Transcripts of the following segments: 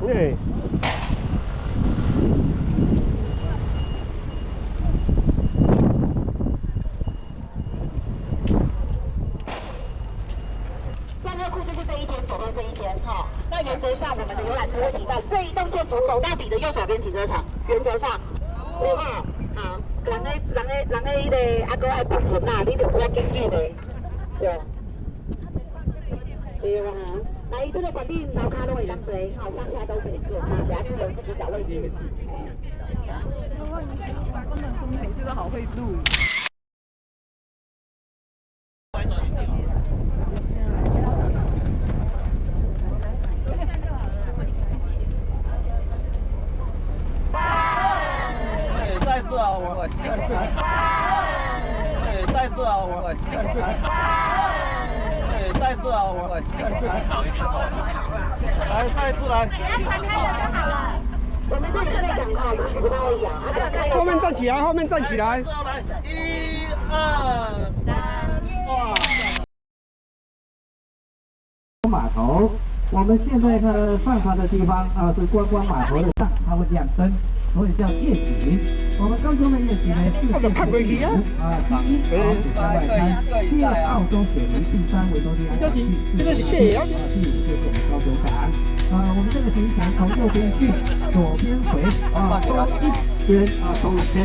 哎。散热库就是这一间，左边这一间哈。那原则上，我们的游览车会提到这一栋建筑走到底的右手边停车场，原则上，有哈。好，人个迄个阿哥爱放钱啦，你就不要紧紧的，对。对啦，来这个管理楼卡都会人多，好，上下都可以坐，大家自由自己找位置。我们每次都好会录。再次啊，我对，再次啊，我对，再次啊，我来，再次来。我们这里在讲话，不太一样。后面站起来，后面站起来。1、2、3，哇！码头，我们现在呢上船的地方是观光码头的上，它会亮灯。所以叫夜景。我们高雄的夜景呢，是第一第一好古山外滩，第二澳洲水泥，第三维多利亚港，第四第五就是我们高雄港。我们这个行程从右边去，左边回，东一圈，东一圈。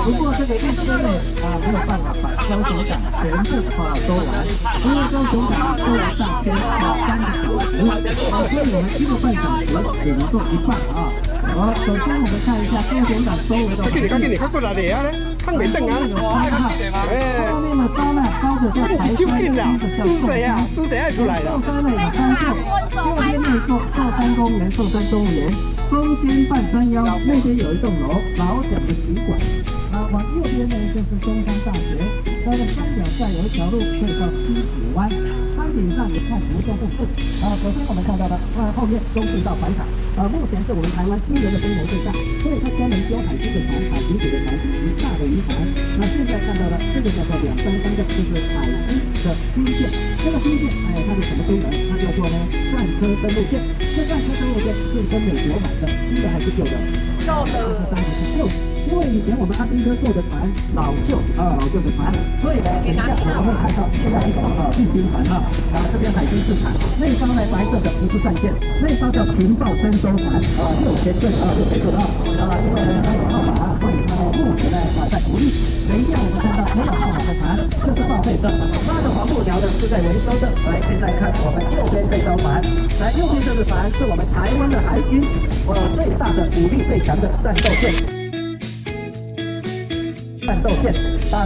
不过这个一圈呢，没有办法把高雄港全部兜完，因为高雄港都要上圈3个小时，所以我们1个半小时只能做一半啊。好，首先我们看一下高雄港周围的。给你看过来的啊，看没灯啊。哎，后面的山呢，高的叫台山，猪谁啊？猪谁爱出来的？寿山呢有3座，右边那座寿山公园，寿山公园，中间半山腰那边有一栋楼，老蒋的体馆。往右边呢就是中山大学，它的山脚下有一条路可以到西子湾，山顶上也看福州部分。首先我们看到的，后面中信道船厂，目前是我们台湾新人的规模最大，所以它专门修海基的船、海基水的船以及大的渔船。现在看到的这个叫做233的，就是海基的新线。这个新线，它是什么功能？它叫做呢战车登陆舰。这战车登陆舰是跟美国买的，新的还是旧的？旧的。当然是旧的。因为以前我们阿兵哥坐的船老旧的船，所以呢，等一下我们会看到现在一艘运兵船这边海军市场那一艘呢白色的不是战舰，那一艘叫情报征收船6前队6前队因为呢它有号码，所以它目前呢在服役。等一下我们看到没有号码的船就是报废的，拉着黄布条的是在维修的。来，现在看我们右边这艘船，来右边这个船是我们台湾的海军最大的武力最强的战斗舰。战斗舰，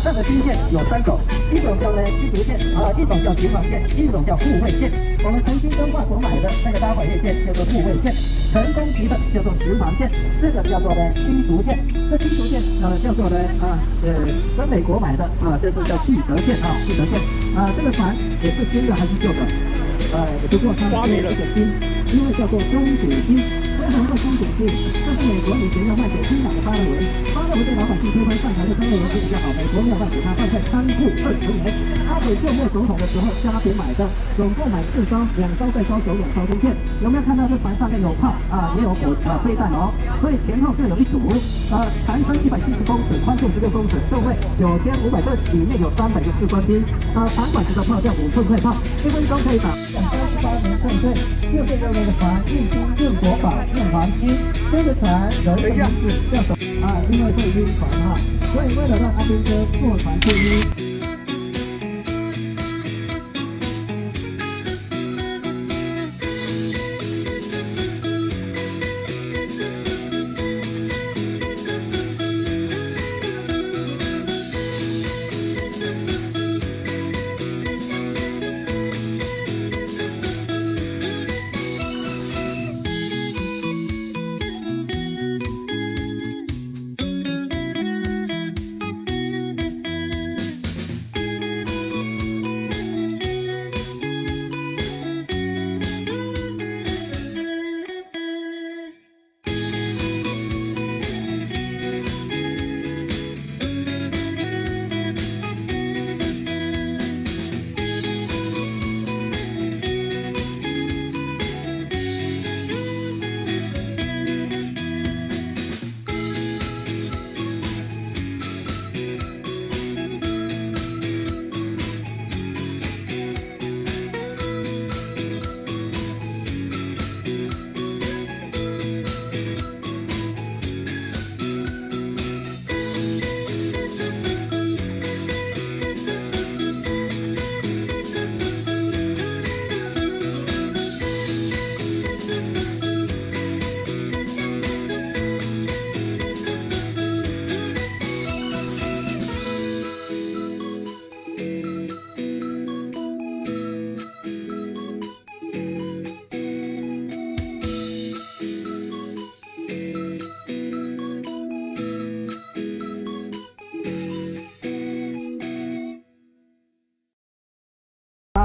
这个军舰有3种，一种叫呢驱逐舰，一种叫巡防舰，一种叫护卫舰。我们曾经跟华所买的那个搭载舰叫做护卫舰，成功级的叫做巡防舰，这个叫做呢驱逐舰。这驱逐舰叫做呢跟美国买的这是叫记得舰记得舰这个船也是新的还是旧的？不过它是这个新，因为叫做中古新。为什么叫中古新？这是美国以前要卖给香港的巴勒维，巴勒维对老百姓推翻上台的巴勒维是比较好，美国没有办法给他放在仓库20年。他给旧末总统的时候加钱买的，总共买4艘，2艘再烧9种烧中舰。有没有看到这船上面有炮也有飞弹所以前后各有一组长宽170公尺，宽度16公尺，重量9500吨，里面有300个士官兵。长管子的炮叫5寸快炮，1分钟可以打238名舰队。右边的那个船运兵运国宝运黄金，这个船人的名字叫什么因为是晕船所以为了让阿兵哥坐船不晕。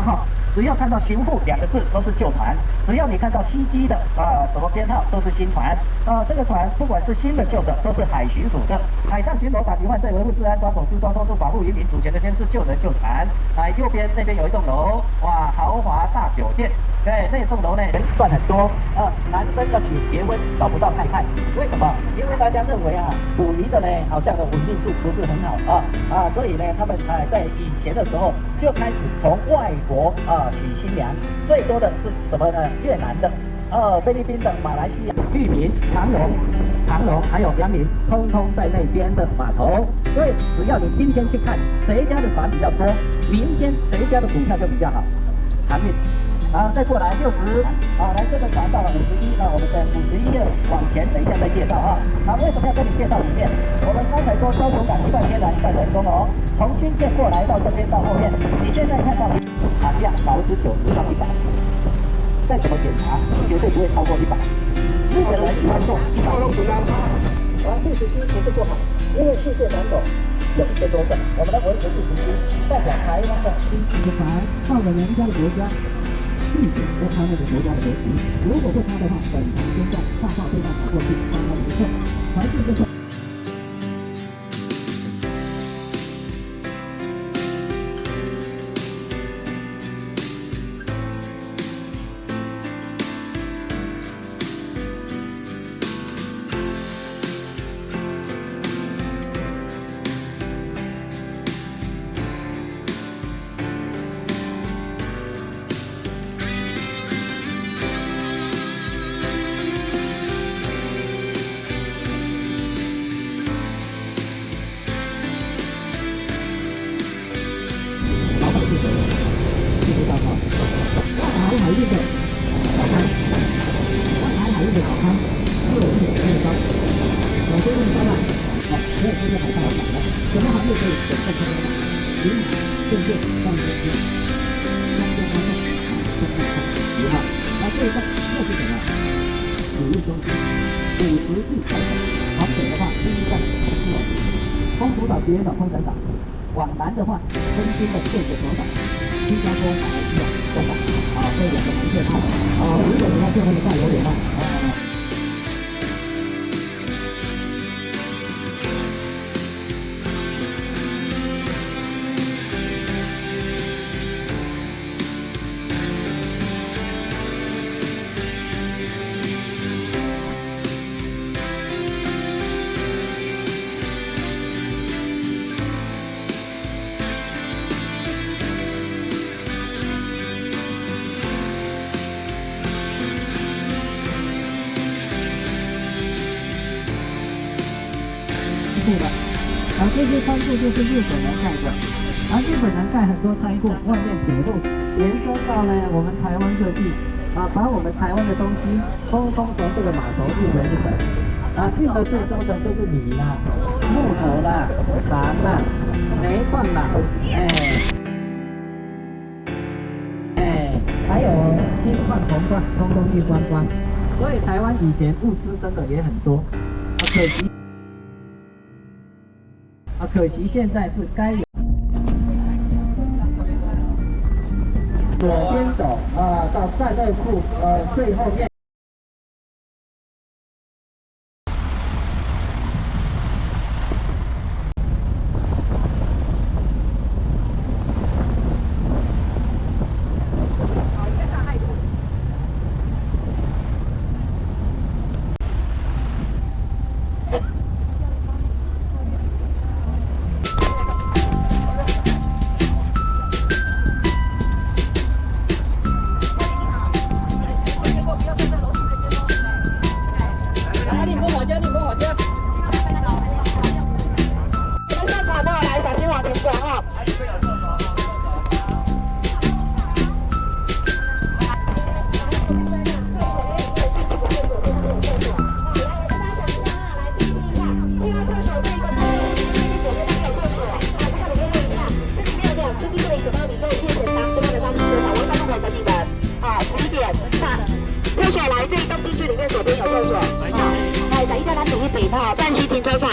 号，只要看到巡护2个字都是旧船，只要你看到西基的什么编号都是新船。这个船不管是新的旧的，都是海巡署的海上巡逻打击犯罪维护治安抓走私抓偷渡保护渔民主权的先是救人救船。右边那边有一栋楼，哇，豪华大酒店。对，这栋楼呢人赚很多。男生要结婚找不到太太，为什么？因为大家认为捕鱼的呢好像稳定度不是很好所以呢他们在以前的时候就开始从外国娶新娘，最多的是什么呢？越南的。菲律宾的、马来西亚、裕民、长荣还有阳明，通通在那边的码头。所以只要你今天去看谁家的船比较多，明天谁家的股票就比较好，航运。再过来60，来这个船到了51，我们的51页往前，等一下再介绍为什么要跟你介绍里面？我们刚才说高雄港一半天然一半人工从军舰过来到这边到后面，你现在看到塔架90%到100%。再怎么检查，绝对不会超过100。日本人喜欢做100。护持机不是做好，因为器械难懂，有1000多个。我们的维持护持机代表台湾的经济船到了人家的国家，并且要他们的国家的国旗。如果不插的话，本船先在大炮对岸跑过去，帮他一测，船速就是。海运的早餐，海运的早餐6亿面包，首先面包没有这个海上老板的，什么行业可以选择参加？银行、证券、办公司、商家方面1号，这一个又是什么？体育中心50亿台币，往北的话，第一站是空辅导学院的空展长，往南的话，更新的建设所长。新加坡、马来西亚、香港，这2个航线如果你要做那个大有点慢这些仓库就是日本人盖的，日本人盖很多仓库，外面铁路延伸到呢我们台湾各地，把我们台湾的东西通从这个码头运回日本，运的最多的就是米啦、木头啦、糖啦、煤矿啦，还有金矿、铜矿，通通运观光。所以台湾以前物资真的也很多，可惜现在是该有。左边走到战斗库最后面。来这一栋地区里面，左边有厕所，等一下拿纸一笔，暂时停车场。